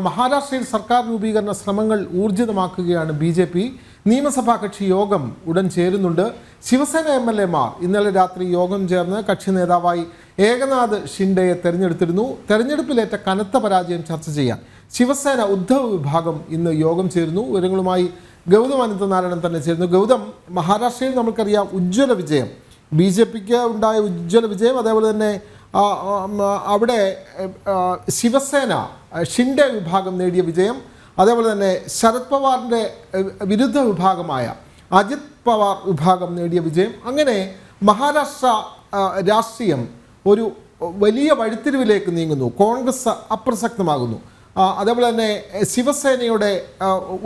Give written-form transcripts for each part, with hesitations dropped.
മഹാരാഷ്ട്രയിൽ സർക്കാർ രൂപീകരണ ശ്രമങ്ങൾ ഊർജിതമാക്കുകയാണ് BJP. നിയമസഭാ കക്ഷി യോഗം ഉടൻ ചേരുന്നുണ്ട്. ശിവസേന MLA-മാർ ഇന്നലെ രാത്രി യോഗം ചേർന്ന് കക്ഷി നേതാവായി ഏകനാഥ് ഷിൻഡെയെ തെരഞ്ഞെടുത്തിരുന്നു. തെരഞ്ഞെടുപ്പിലേറ്റ കനത്ത പരാജയം ചർച്ച ചെയ്യാൻ ശിവസേന ഉദ്ധവ് വിഭാഗം ഇന്ന് യോഗം ചേരുന്നു. വിവരങ്ങളുമായി ഗൗതം അനന്തനാരായണൻ തന്നെ ചേരുന്നു. ഗൗതം, മഹാരാഷ്ട്രയിൽ നമുക്കറിയാം ഉജ്ജ്വല വിജയം, BJPക്ക് ഉണ്ടായ ഉജ്ജ്വല വിജയം, അതേപോലെ തന്നെ അവിടെ ശിവസേന ഷിൻഡെ വിഭാഗം നേടിയ വിജയം, അതേപോലെ തന്നെ ശരത് പവാറിൻ്റെ വിരുദ്ധ വിഭാഗമായ അജിത് പവാർ വിഭാഗം നേടിയ വിജയം. അങ്ങനെ മഹാരാഷ്ട്ര രാഷ്ട്രീയം ഒരു വലിയ വഴിത്തിരിവിലേക്ക് നീങ്ങുന്നു. കോൺഗ്രസ് അപ്രസക്തമാകുന്നു. അതേപോലെ തന്നെ ശിവസേനയുടെ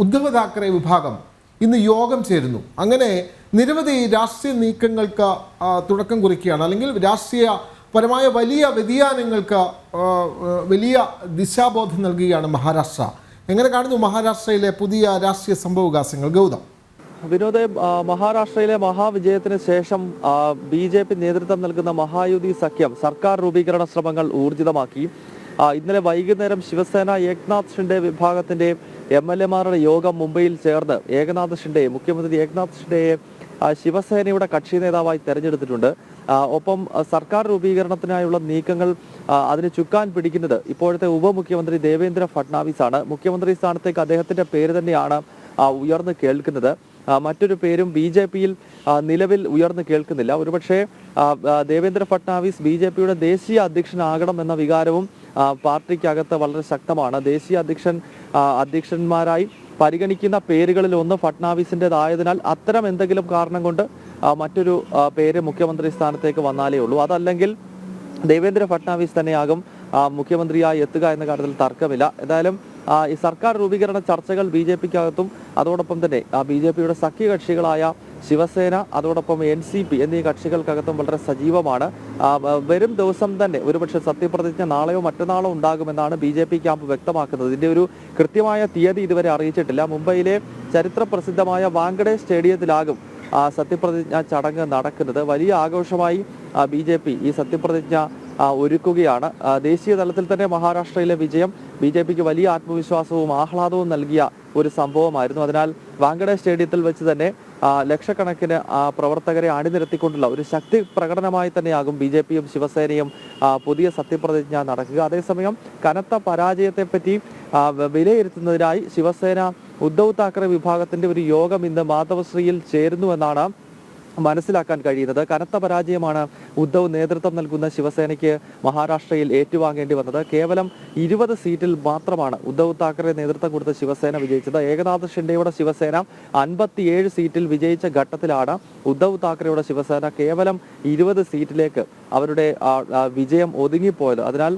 ഉദ്ധവ് താക്കറെ വിഭാഗം ഇന്ന് യോഗം ചേരുന്നു. അങ്ങനെ നിരവധി രാഷ്ട്രീയ നീക്കങ്ങൾക്ക് തുടക്കം കുറിക്കുകയാണ്, അല്ലെങ്കിൽ രാഷ്ട്രീയപരമായ വലിയ വ്യതിയാനങ്ങൾക്ക് വലിയ ദിശാബോധം നൽകുകയാണ് മഹാരാഷ്ട്ര. എങ്ങനെ കാണുന്നു മഹാരാഷ്ട്രയിലെ പുതിയ രാഷ്ട്രീയ സംഭവവികാസങ്ങൾ? ഗൗതം. വിനോദ്, മഹാരാഷ്ട്രയിലെ മഹാവിജയത്തിന് ശേഷം BJP നേതൃത്വം നൽകുന്ന മഹായുതി സഖ്യം സർക്കാർ രൂപീകരണ ശ്രമങ്ങൾ ഊർജിതമാക്കി. ഇന്നലെ വൈകുന്നേരം ശിവസേന ഏകനാഥ് ഷിൻഡെ വിഭാഗത്തിന്റെ MLA-മാരുടെ യോഗം മുംബൈയിൽ ചേർന്ന് മുഖ്യമന്ത്രി ഏകനാഥ് ഷിൻഡെയെ ശിവസേനയുടെ കക്ഷി നേതാവായി തെരഞ്ഞെടുത്തിട്ടുണ്ട്. ഒപ്പം സർക്കാർ രൂപീകരണത്തിനായുള്ള നീക്കങ്ങൾ അതിന് ചുക്കാൻ പിടിക്കുന്നത് ഇപ്പോഴത്തെ ഉപമുഖ്യമന്ത്രി ദേവേന്ദ്ര ഫട്നാവിസ് ആണ്. മുഖ്യമന്ത്രി സ്ഥാനത്തേക്ക് അദ്ദേഹത്തിന്റെ പേര് തന്നെയാണ് ഉയർന്നു കേൾക്കുന്നത്. മറ്റൊരു പേരും BJP-യിൽ നിലവിൽ ഉയർന്നു കേൾക്കുന്നില്ല. ഒരുപക്ഷെ ദേവേന്ദ്ര ഫട്നാവിസ് BJP-യുടെ ദേശീയ അധ്യക്ഷനാകണം എന്ന വികാരവും പാർട്ടിക്കകത്ത് വളരെ ശക്തമാണ്. ദേശീയ അധ്യക്ഷന്മാരായി പരിഗണിക്കുന്ന പേരുകളിൽ ഒന്ന് ഫട്നാവിസിൻ്റെതായതിനാൽ അത്തരം എന്തെങ്കിലും കാരണം കൊണ്ട് മറ്റൊരു പേര് മുഖ്യമന്ത്രി സ്ഥാനത്തേക്ക് വന്നാലേ ഉള്ളൂ. അതല്ലെങ്കിൽ ദേവേന്ദ്ര ഫട്നാവിസ് തന്നെയാകും മുഖ്യമന്ത്രിയായി എത്തുക എന്ന കാര്യത്തിൽ തർക്കമില്ല. എന്തായാലും ഈ സർക്കാർ രൂപീകരണ ചർച്ചകൾ BJP-ക്കകത്തും അതോടൊപ്പം തന്നെ BJP-യുടെ സഖ്യകക്ഷികളായ ശിവസേന, അതോടൊപ്പം NCP എന്നീ കക്ഷികൾക്കകത്തും വളരെ സജീവമാണ്. വരും ദിവസം തന്നെ ഒരുപക്ഷെ സത്യപ്രതിജ്ഞ നാളെയോ മറ്റന്നാളോ ഉണ്ടാകുമെന്നാണ് BJP ക്യാമ്പ് വ്യക്തമാക്കുന്നത്. ഇതിന്റെ ഒരു കൃത്യമായ തീയതി ഇതുവരെ അറിയിച്ചിട്ടില്ല. മുംബൈയിലെ ചരിത്ര പ്രസിദ്ധമായ വാങ്കഡെ സ്റ്റേഡിയത്തിലാകും സത്യപ്രതിജ്ഞ ചടങ്ങ് നടക്കുന്നത്. വലിയ ആഘോഷമായി BJP ഈ സത്യപ്രതിജ്ഞ ഒരുക്കുകയാണ്. ദേശീയ തലത്തിൽ തന്നെ മഹാരാഷ്ട്രയിലെ വിജയം BJP-ക്ക് വലിയ ആത്മവിശ്വാസവും ആഹ്ലാദവും നൽകിയ ഒരു സംഭവമായിരുന്നു. അതിനാൽ വാങ്കഡെ സ്റ്റേഡിയത്തിൽ വെച്ച് തന്നെ ലക്ഷക്കണക്കിന് പ്രവർത്തകരെ അണിനിരത്തിക്കൊണ്ടുള്ള ഒരു ശക്തി പ്രകടനമായി തന്നെയാകും BJP-യും ശിവസേനയും പുതിയ സത്യപ്രതിജ്ഞ നടക്കുക. അതേസമയം കനത്ത പരാജയത്തെപ്പറ്റി വിലയിരുത്തുന്നതിനായി ശിവസേന ഉദ്ധവ് താക്കറെ വിഭാഗത്തിന്റെ ഒരു യോഗം ഇന്ന് മാധവശ്രീയിൽ ചേരുന്നുവെന്നാണ് മനസ്സിലാക്കാൻ കഴിയുന്നത്. കനത്ത പരാജയമാണ് ഉദ്ധവ് നേതൃത്വം നൽകുന്ന ശിവസേനയ്ക്ക് മഹാരാഷ്ട്രയിൽ ഏറ്റുവാങ്ങേണ്ടി വന്നത്. കേവലം 20 സീറ്റിൽ മാത്രമാണ് ഉദ്ധവ് താക്കറെ നേതൃത്വം കൊടുത്ത ശിവസേന വിജയിച്ചത്. ഏകനാഥ് ഷിൻഡെയുടെ ശിവസേന 57 സീറ്റിൽ വിജയിച്ച ഘട്ടത്തിലാണ് ഉദ്ധവ് താക്കറെയുടെ ശിവസേന കേവലം 20 സീറ്റിലേക്ക് അവരുടെ വിജയം ഒതുങ്ങിപ്പോയത്. അതിനാൽ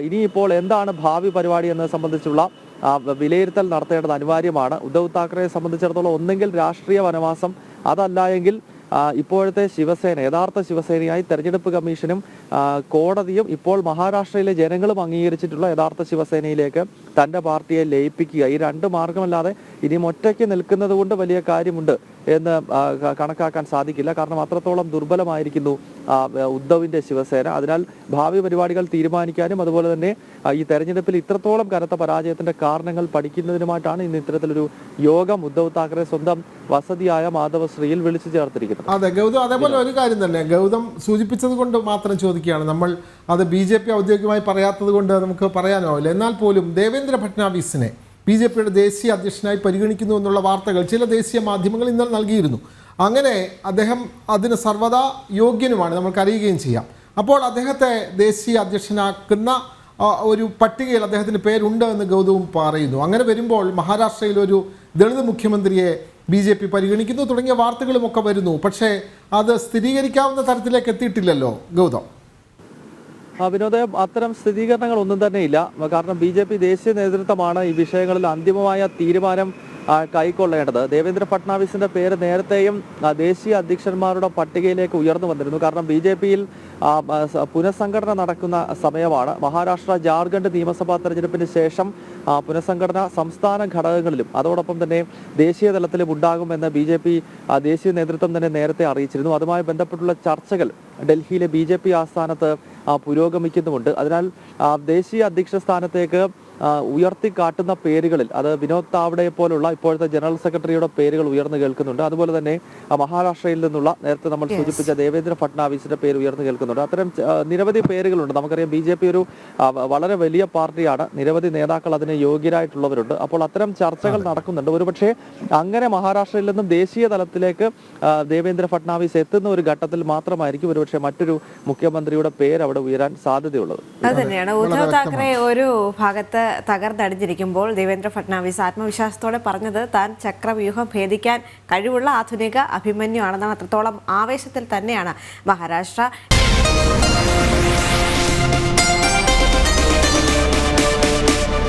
ഇനിയിപ്പോൾ എന്താണ് ഭാവി പരിപാടി എന്നത് സംബന്ധിച്ചുള്ള വിലയിരുത്തൽ നടത്തേണ്ടത് അനിവാര്യമാണ്. ഉദ്ധവ് താക്കറെയെ സംബന്ധിച്ചിടത്തോളം ഒന്നെങ്കിൽ രാഷ്ട്രീയ വനവാസം, അതല്ല എങ്കിൽ ഇപ്പോഴത്തെ ശിവസേന യഥാർത്ഥ ശിവസേനയായി തെരഞ്ഞെടുപ്പ് കമ്മീഷനും കോടതിയും ഇപ്പോൾ മഹാരാഷ്ട്രയിലെ ജനങ്ങളും അംഗീകരിച്ചിട്ടുള്ള യഥാർത്ഥ ശിവസേനയിലേക്ക് തന്റെ പാർട്ടിയെ ലയിപ്പിക്കുക. ഈ രണ്ട് മാർഗമല്ലാതെ ഇനിയും ഒറ്റയ്ക്ക് നിൽക്കുന്നത് കൊണ്ട് വലിയ കാര്യമുണ്ട് എന്ന് കണക്കാക്കാൻ സാധിക്കില്ല. കാരണം അത്രത്തോളം ദുർബലമായിരിക്കുന്നു ഉദ്ധവിന്റെ ശിവസേന. അതിനാൽ ഭാവി പരിപാടികൾ തീരുമാനിക്കാനും അതുപോലെ തന്നെ ഈ തെരഞ്ഞെടുപ്പിൽ ഇത്രത്തോളം കനത്ത പരാജയത്തിന്റെ കാരണങ്ങൾ പഠിക്കുന്നതിനുമായിട്ടാണ് ഇന്ന് ഇത്തരത്തിലൊരു യോഗം ഉദ്ധവ് താക്കറെ സ്വന്തം വസതിയായ മാധവശ്രീയിൽ വിളിച്ചു ചേർത്തിരിക്കുന്നത്. അതെ ഗൗതം, അതേപോലെ ഒരു കാര്യം തന്നെ ഗൗതം സൂചിപ്പിച്ചത് കൊണ്ട് മാത്രം ചോദിക്കുകയാണ്. നമ്മൾ അത് BJP ഔദ്യോഗികമായി പറയാത്തത് കൊണ്ട് നമുക്ക് പറയാനാവില്ല. എന്നാൽ പോലും ദേവേന്ദ്ര ഫട്നാവിസിനെ BJP-യുടെ ദേശീയ അധ്യക്ഷനായി പരിഗണിക്കുന്നു എന്നുള്ള വാർത്തകൾ ചില ദേശീയ മാധ്യമങ്ങൾ ഇന്നലെ നൽകിയിരുന്നു. അങ്ങനെ അദ്ദേഹം അതിന് സർവ്വതാ യോഗ്യനുമാണ്, നമുക്ക് അറിയുകയും ചെയ്യാം. അപ്പോൾ അദ്ദേഹത്തെ ദേശീയ അധ്യക്ഷനാക്കുന്ന ഒരു പട്ടികയിൽ അദ്ദേഹത്തിൻ്റെ പേരുണ്ട് എന്ന് ഗൗതവും പറയുന്നു. അങ്ങനെ വരുമ്പോൾ മഹാരാഷ്ട്രയിൽ ഒരു ദളിത് മുഖ്യമന്ത്രിയെ BJP പരിഗണിക്കുന്നു തുടങ്ങിയ വാർത്തകളുമൊക്കെ വരുന്നു. പക്ഷേ അത് സ്ഥിരീകരിക്കാവുന്ന തരത്തിലേക്ക് എത്തിയിട്ടില്ലല്ലോ ഗൗതം. വിനോദ, അത്തരം സ്ഥിരീകരണങ്ങൾ ഒന്നും തന്നെ ഇല്ല. കാരണം BJP ദേശീയ നേതൃത്വമാണ് ഈ വിഷയങ്ങളിൽ അന്തിമമായ തീരുമാനം കൈക്കൊള്ളേണ്ടത്. ദേവേന്ദ്ര ഫട്നാവിസിന്റെ പേര് നേരത്തെയും ദേശീയ അധ്യക്ഷന്മാരുടെ പട്ടികയിലേക്ക് ഉയർന്നു വന്നിരുന്നു. കാരണം BJP-യിൽ പുനഃസംഘടന നടക്കുന്ന സമയമാണ്. മഹാരാഷ്ട്ര ജാർഖണ്ഡ് നിയമസഭാ തെരഞ്ഞെടുപ്പിന് ശേഷം പുനഃസംഘടന സംസ്ഥാന ഘടകങ്ങളിലും അതോടൊപ്പം തന്നെ ദേശീയ തലത്തിലും ഉണ്ടാകുമെന്ന് BJP ദേശീയ നേതൃത്വം തന്നെ നേരത്തെ അറിയിച്ചിരുന്നു. അതുമായി ബന്ധപ്പെട്ടുള്ള ചർച്ചകൾ ഡൽഹിയിലെ BJP ആസ്ഥാനത്ത് പുരോഗമിക്കുന്നുമുണ്ട്. അതിനാൽ ദേശീയ അധ്യക്ഷ സ്ഥാനത്തേക്ക് ഉയർത്തിക്കാട്ടുന്ന പേരുകളിൽ അത് വിനോദ് താവ്ഡയെ പോലുള്ള ഇപ്പോഴത്തെ ജനറൽ സെക്രട്ടറിയുടെ പേരുകൾ ഉയർന്നു കേൾക്കുന്നുണ്ട്. അതുപോലെ തന്നെ മഹാരാഷ്ട്രയിൽ നിന്നുള്ള നേരത്തെ നമ്മൾ സൂചിപ്പിച്ച ദേവേന്ദ്ര ഫട്നാവിസിന്റെ പേര് ഉയർന്നു കേൾക്കുന്നുണ്ട്. അത്തരം നിരവധി പേരുകളുണ്ട്. നമുക്കറിയാം BJP ഒരു വളരെ വലിയ പാർട്ടിയാണ്, നിരവധി നേതാക്കൾ അതിന് യോഗ്യരായിട്ടുള്ളവരുണ്ട്. അപ്പോൾ അത്തരം ചർച്ചകൾ നടക്കുന്നുണ്ട്. ഒരുപക്ഷെ അങ്ങനെ മഹാരാഷ്ട്രയിൽ നിന്നും ദേശീയ തലത്തിലേക്ക് ദേവേന്ദ്ര ഫട്നാവിസ് എത്തുന്ന ഒരു ഘട്ടത്തിൽ മാത്രമായിരിക്കും ഒരുപക്ഷെ മറ്റൊരു മുഖ്യമന്ത്രിയുടെ പേര് അവിടെ ഉയരാൻ സാധ്യതയുള്ളത്. അത് തന്നെയാണ്. ഉദ്ധവ് താക്കറെ ഒരു ഭാഗത്ത് തകർന്നടിഞ്ഞിരിക്കുമ്പോൾ ദേവേന്ദ്ര ഫട്നാവിസ് ആത്മവിശ്വാസത്തോടെ പറഞ്ഞത് താൻ ചക്രവ്യൂഹം ഭേദിക്കാൻ കഴിവുള്ള ആധുനിക അഭിമന്യു ആണെന്നാണ്. അത്രത്തോളം ആവേശത്തിൽ തന്നെയാണ് മഹാരാഷ്ട്ര.